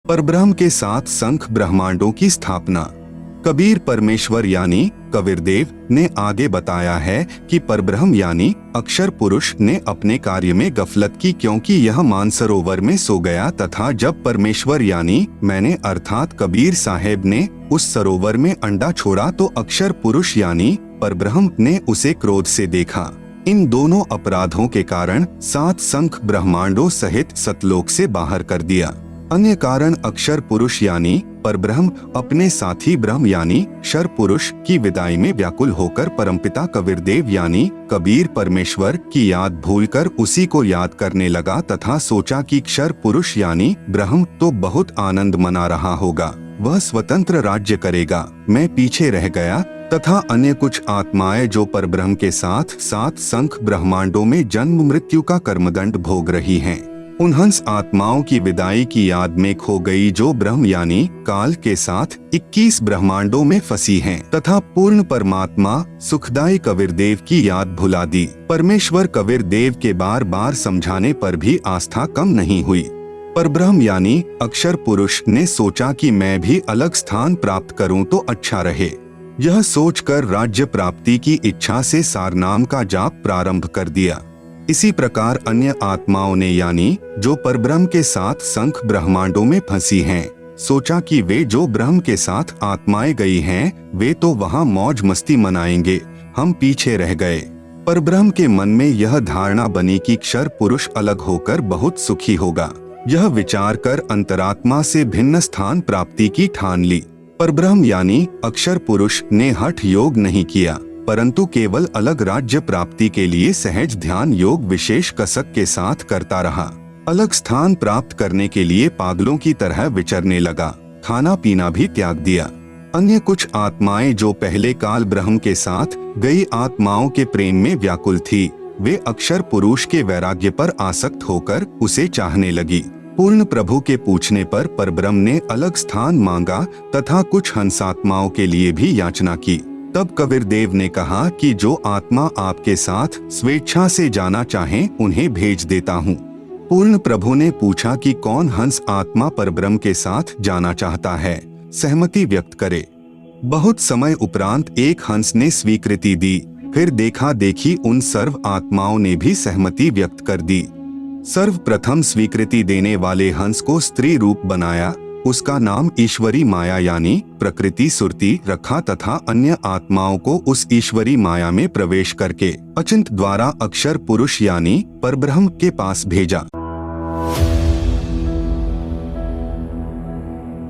परब्रह्म के 7 संख ब्रह्मांडों की स्थापना। कबीर परमेश्वर यानी कबीरदेव ने आगे बताया है कि परब्रह्म यानी अक्षर पुरुष ने अपने कार्य में गफलत की, क्योंकि यह मानसरोवर में सो गया तथा जब परमेश्वर यानी मैंने अर्थात कबीर साहेब ने उस सरोवर में अंडा छोड़ा तो अक्षर पुरुष यानी परब्रह्म ने उसे क्रोध से देखा। इन दोनों अपराधों के कारण 7 संख ब्रह्मांडों सहित सतलोक से बाहर कर दिया। अन्य कारण अक्षर पुरुष यानी परब्रह्म अपने साथी ब्रह्म यानी शर पुरुष की विदाई में व्याकुल होकर परमपिता कबीरदेव यानी कबीर परमेश्वर की याद भूलकर उसी को याद करने लगा तथा सोचा कि क्षर पुरुष यानी ब्रह्म तो बहुत आनंद मना रहा होगा, वह स्वतंत्र राज्य करेगा, मैं पीछे रह गया। तथा अन्य कुछ आत्माएं जो परब्रह्म के साथ 7 संख ब्रह्मांडों में जन्म मृत्यु का कर्मदंड भोग रही हैं, उन हंस आत्माओं की विदाई की याद में खो गई जो ब्रह्म यानी काल के साथ 21 ब्रह्मांडों में फंसी हैं, तथा पूर्ण परमात्मा सुखदायी कबीरदेव की याद भुला दी। परमेश्वर कबीरदेव के बार बार समझाने पर भी आस्था कम नहीं हुई। परब्रह्म यानी अक्षर पुरुष ने सोचा कि मैं भी अलग स्थान प्राप्त करूं तो अच्छा रहे। यह सोचकर राज्य प्राप्ति की इच्छा से सारनाम का जाप प्रारंभ कर दिया। इसी प्रकार अन्य आत्माओं ने यानी जो परब्रह्म के साथ संख ब्रह्मांडों में फंसी हैं, सोचा कि वे जो ब्रह्म के साथ आत्माएं गई हैं, वे तो वहां मौज मस्ती मनाएंगे, हम पीछे रह गए। परब्रह्म के मन में यह धारणा बनी कि क्षर पुरुष अलग होकर बहुत सुखी होगा। यह विचार कर अंतरात्मा से भिन्न स्थान प्राप्ति की ठान ली। परब्रह्म यानी अक्षर पुरुष ने हठ योग नहीं किया, परंतु केवल अलग राज्य प्राप्ति के लिए सहज ध्यान योग विशेष कसक के साथ करता रहा। अलग स्थान प्राप्त करने के लिए पागलों की तरह विचरने लगा, खाना पीना भी त्याग दिया। अन्य कुछ आत्माएं जो पहले काल ब्रह्म के साथ गई आत्माओं के प्रेम में व्याकुल थी, वे अक्षर पुरुष के वैराग्य पर आसक्त होकर उसे चाहने लगी। पूर्ण प्रभु के पूछने पर परब्रह्म ने अलग स्थान मांगा तथा कुछ हंसात्माओं के लिए भी याचना की। तब कबीरदेव ने कहा कि जो आत्मा आपके साथ स्वेच्छा से जाना चाहें उन्हें भेज देता हूँ। पूर्ण प्रभु ने पूछा कि कौन हंस आत्मा परब्रह्म के साथ जाना चाहता है, सहमति व्यक्त करे। बहुत समय उपरांत एक हंस ने स्वीकृति दी, फिर देखा देखी उन सर्व आत्माओं ने भी सहमति व्यक्त कर दी। सर्वप्रथम स्वीकृति देने वाले हंस को स्त्री रूप बनाया, उसका नाम ईश्वरी माया यानी प्रकृति सुरती रखा तथा अन्य आत्माओं को उस ईश्वरी माया में प्रवेश करके अचिंत द्वारा अक्षर पुरुष यानी परब्रह्म के पास भेजा।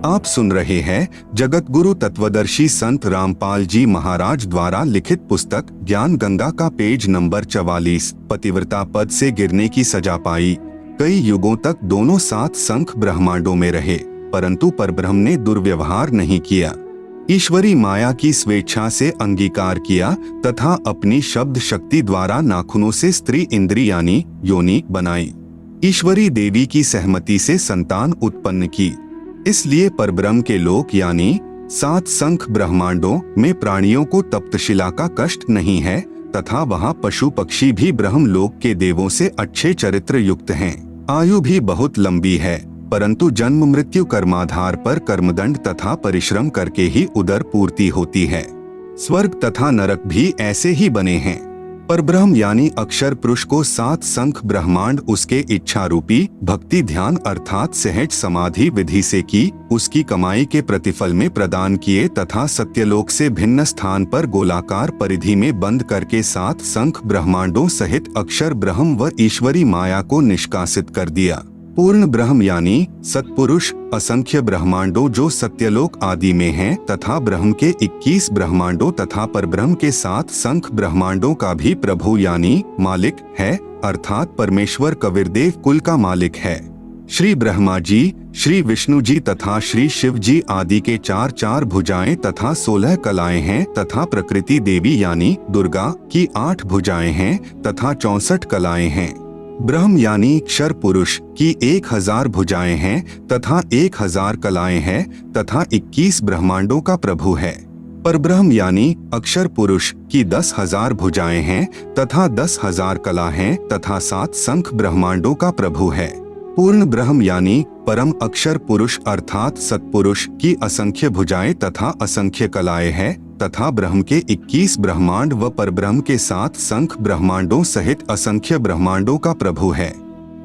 आप सुन रहे हैं जगत गुरु तत्वदर्शी संत रामपाल जी महाराज द्वारा लिखित पुस्तक ज्ञान गंगा का पेज नंबर 44। पतिव्रता पद से गिरने की सजा पाई। कई युगों तक दोनों 7 संख ब्रह्मांडों में रहे, परंतु परब्रह्म ने दुर्व्यवहार नहीं किया। ईश्वरी माया की स्वेच्छा से अंगीकार किया तथा अपनी शब्द शक्ति द्वारा नाखूनों से स्त्री इंद्री यानी योनि बनाई। ईश्वरी देवी की सहमति से संतान उत्पन्न की। इसलिए परब्रह्म के लोक यानी 7 संख ब्रह्मांडों में प्राणियों को तप्तशिला का कष्ट नहीं है तथा वहाँ पशु पक्षी भी ब्रह्म लोक के देवों से अच्छे चरित्र युक्त हैं। आयु भी बहुत लंबी है, परंतु जन्म मृत्यु कर्माधार पर कर्मदंड तथा परिश्रम करके ही उदर पूर्ति होती है। स्वर्ग तथा नरक भी ऐसे ही बने हैं। परब्रह्म यानी अक्षर पुरुष को 7 संख ब्रह्मांड उसके इच्छा रूपी भक्ति ध्यान अर्थात सहज समाधि विधि से की उसकी कमाई के प्रतिफल में प्रदान किए तथा सत्यलोक से भिन्न स्थान पर गोलाकार परिधि में बंद करके 7 संख ब्रह्मांडों सहित अक्षर ब्रह्म व ईश्वरी माया को निष्कासित कर दिया। पूर्ण ब्रह्म यानी सत्पुरुष असंख्य ब्रह्मांडों जो सत्यलोक आदि में हैं तथा ब्रह्म के 21 ब्रह्मांडों तथा परब्रह्म के 7 संख ब्रह्मांडों का भी प्रभु यानी मालिक है, अर्थात परमेश्वर कबीरदेव कुल का मालिक है। श्री ब्रह्मा जी, श्री विष्णु जी तथा श्री शिव जी आदि के 4 भुजाएं तथा 16 कलाएं हैं तथा प्रकृति देवी यानी दुर्गा की 8 भुजाएं हैं तथा 64 कलाएं हैं। ब्रह्म यानी क्षर पुरुष की 1000 भुजाएं हैं तथा 1000 कलाएं हैं तथा 21 ब्रह्मांडों का प्रभु है। परब्रह्म यानी अक्षर पुरुष की 10,000 भुजाएं हैं तथा 10,000 कला हैं तथा 7 संख ब्रह्मांडों का प्रभु है। पूर्ण ब्रह्म यानी परम अक्षर पुरुष अर्थात सत्पुरुष की असंख्य भुजाएं तथा असंख्य कलाएं हैं तथा ब्रह्म के 21 ब्रह्मांड व परब्रह्म के 7 संख ब्रह्मांडों सहित असंख्य ब्रह्मांडों का प्रभु है।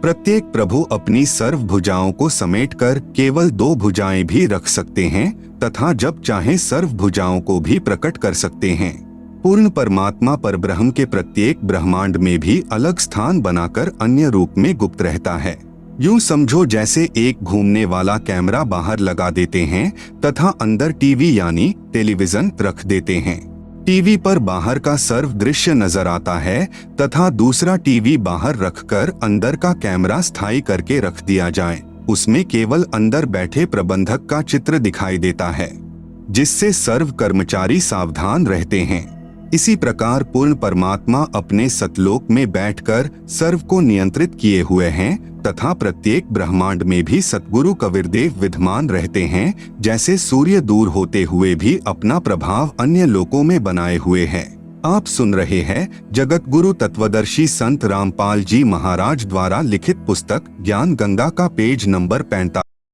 प्रत्येक प्रभु अपनी सर्व भुजाओं को समेटकर केवल 2 भुजाएं भी रख सकते हैं तथा जब चाहे सर्व भुजाओं को भी प्रकट कर सकते हैं। पूर्ण परमात्मा परब्रह्म के प्रत्येक ब्रह्मांड में भी अलग स्थान बनाकर अन्य रूप में गुप्त रहता है। यूं समझो जैसे एक घूमने वाला कैमरा बाहर लगा देते हैं तथा अंदर टीवी यानी टेलीविजन रख देते हैं। टीवी पर बाहर का सर्व दृश्य नजर आता है तथा दूसरा टीवी बाहर रखकर अंदर का कैमरा स्थायी करके रख दिया जाए। उसमें केवल अंदर बैठे प्रबंधक का चित्र दिखाई देता है, जिससे सर्व कर्मचारी सावधान रहते हैं। इसी प्रकार पूर्ण परमात्मा अपने सतलोक में बैठकर सर्व को नियंत्रित किए हुए हैं तथा प्रत्येक ब्रह्मांड में भी सतगुरु कबीरदेव विद्यमान रहते हैं, जैसे सूर्य दूर होते हुए भी अपना प्रभाव अन्य लोकों में बनाए हुए है। आप सुन रहे हैं जगत गुरु तत्वदर्शी संत रामपाल जी महाराज द्वारा लिखित पुस्तक ज्ञान गंगा का पेज नंबर 45।